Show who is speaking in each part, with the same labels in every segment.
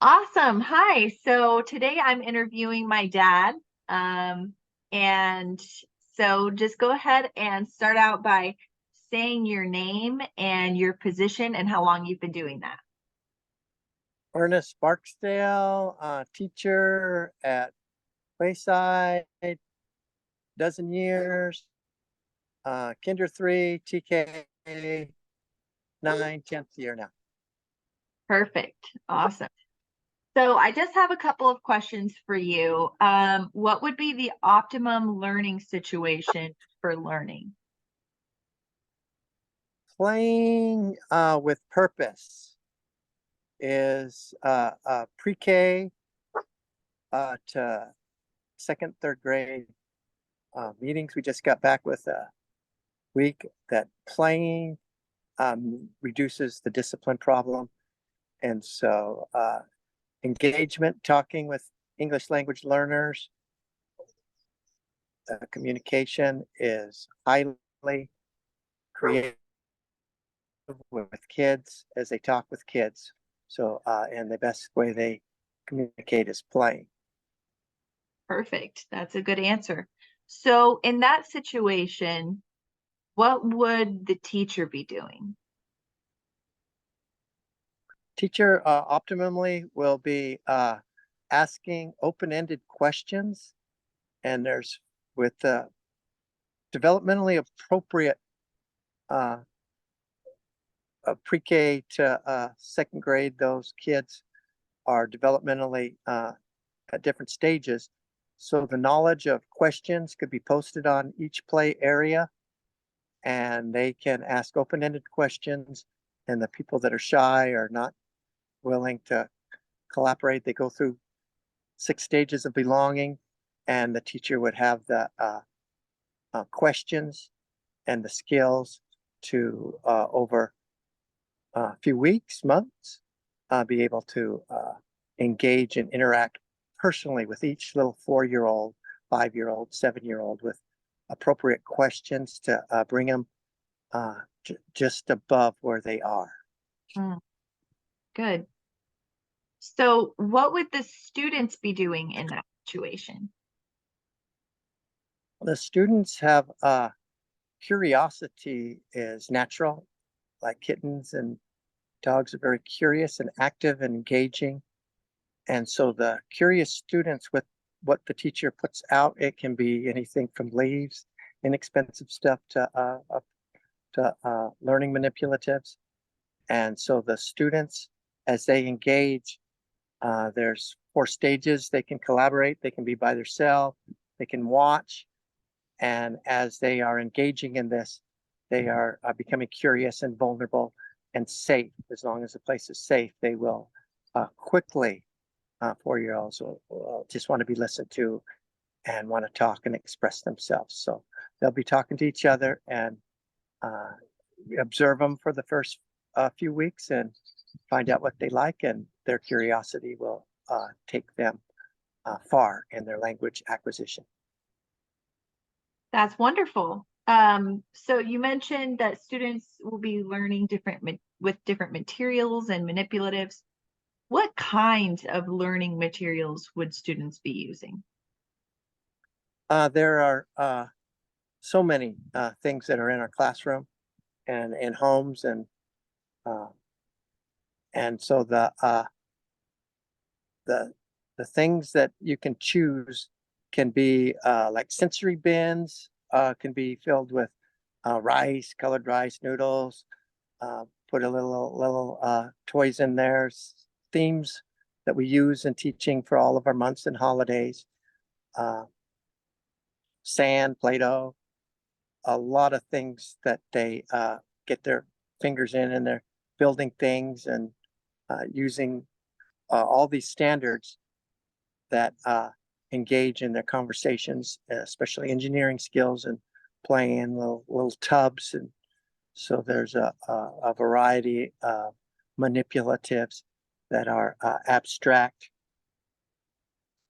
Speaker 1: Awesome. Hi. So today I'm interviewing my dad. Um, and so just go ahead and start out by saying your name and your position and how long you've been doing that.
Speaker 2: Ernest Barksdale, teacher at Wayside, dozen years, Kinder 3, TK 9, 10th year now.
Speaker 1: Perfect. Awesome. So I just have a couple of questions for you. What would be the optimum learning situation for learning?
Speaker 2: Playing with purpose is pre-K to second, third grade meetings. We just got back with a week that playing reduces the discipline problem. And so engagement, talking with English language learners, communication is highly creative with kids as they talk with kids. So, and the best way they communicate is playing.
Speaker 1: Perfect. That's a good answer. So in that situation, what would the teacher be doing?
Speaker 2: Teacher optimally will be asking open-ended questions, and there's with developmentally appropriate uh, pre-K to second grade. Those kids are developmentally at different stages. So the knowledge of questions could be posted on each play area, and they can ask open-ended questions. And the people that are shy or not willing to collaborate, they go through 6 stages of belonging, and the teacher would have the questions and the skills to over a few weeks, months, be able to engage and interact personally with each little 4-year-old, 5-year-old, 7-year-old with appropriate questions to bring them just above where they are.
Speaker 1: Mm, good. So what would the students be doing in that situation?
Speaker 2: The students have curiosity is natural, like kittens and dogs are very curious and active and engaging. And so the curious students with what the teacher puts out, it can be anything from leaves, inexpensive stuff to learning manipulatives. And so the students, as they engage, there's 4 stages. They can collaborate, they can be by themselves, they can watch. And as they are engaging in this, they are becoming curious and vulnerable and safe. As long as the place is safe, they will quickly, 4-year-olds will just want to be listened to and want to talk and express themselves. So they'll be talking to each other and uh, observe them for the first few weeks and find out what they like, and their curiosity will take them far in their language acquisition.
Speaker 1: That's wonderful. So you mentioned that students will be learning with different materials and manipulatives. What kinds of learning materials would students be using?
Speaker 2: There are so many things that are in our classroom and in homes, uh, and so the the things that you can choose can be like sensory bins, can be filled with rice, colored rice, noodles. Put a little toys in there, themes that we use in teaching for all of our months and holidays. Uh, Sand, Play-Doh, a lot of things that they get their fingers in, and they're building things and using all these standards that engage in their conversations, especially engineering skills and playing little tubs. And so there's a variety of manipulatives that are abstract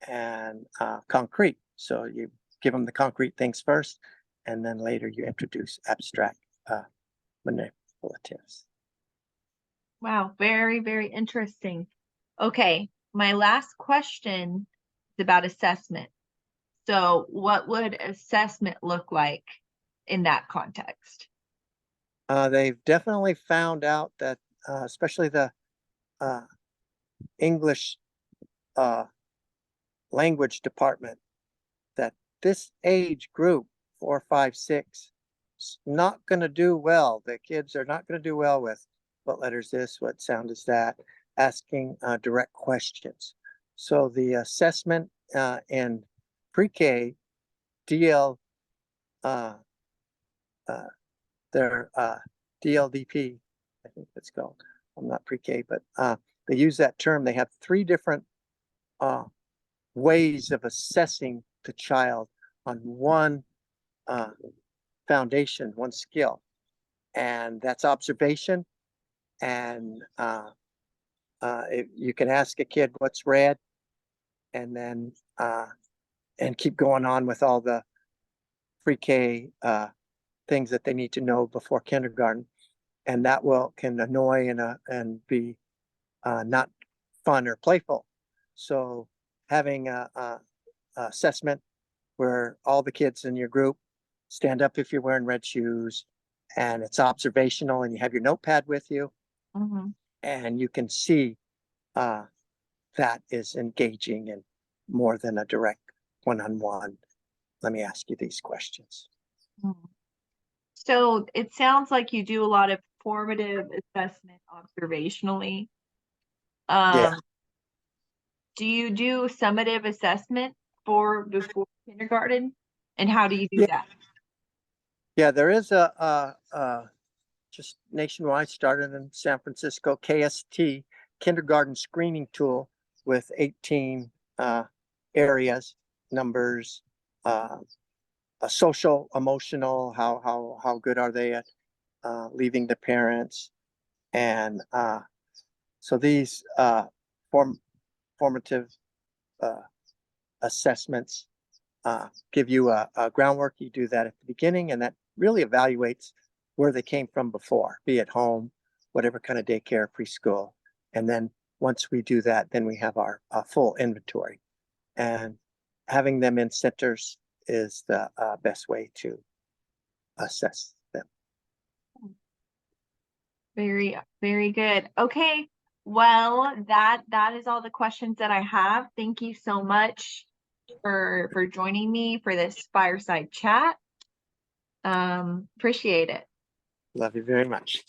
Speaker 2: and concrete. So you give them the concrete things first, and then later you introduce abstract manipulatives.
Speaker 1: Wow, very, very interesting. Okay, my last question is about assessment. So what would assessment look like in that context?
Speaker 2: They've definitely found out that, especially the uh, English uh, language department, that this age group, 4, 5, 6, is not going to do well. The kids are not going to do well with what letter is this, what sound is that, asking direct questions. So the assessment in pre-K, DL, uh, uh, their DLDP, I think it's called. I'm not pre-K, but they use that term. They have 3 different ways of assessing the child on one foundation, one skill, and that's observation. And you can ask a kid what's red, and then and keep going on with all the pre-K things that they need to know before kindergarten, and that can annoy and be not fun or playful. So having a assessment where all the kids in your group stand up if you're wearing red shoes, and it's observational, and you have your notepad with you,
Speaker 1: Mm-hmm.
Speaker 2: and you can see uh, that is engaging and more than a direct one-on-one. Let me ask you these questions.
Speaker 1: So it sounds like you do a lot of formative assessment observationally.
Speaker 2: Yeah,
Speaker 1: Do you do summative assessment for before kindergarten? And how do you do
Speaker 2: yeah,
Speaker 1: that?
Speaker 2: yeah. There is a just nationwide, started in San Francisco, KST, kindergarten screening tool with 18 areas, numbers, uh, social, emotional, how good are they at leaving the parents, and so these formative uh, assessments give you a groundwork. You do that at the beginning, and that really evaluates where they came from before, be it home, whatever kind of daycare, preschool. And then once we do that, then we have our full inventory. And having them in centers is the best way to assess them.
Speaker 1: Very, very good. Okay. Well, that is all the questions that I have. Thank you so much for joining me for this fireside chat. Appreciate it.
Speaker 2: Love you very much.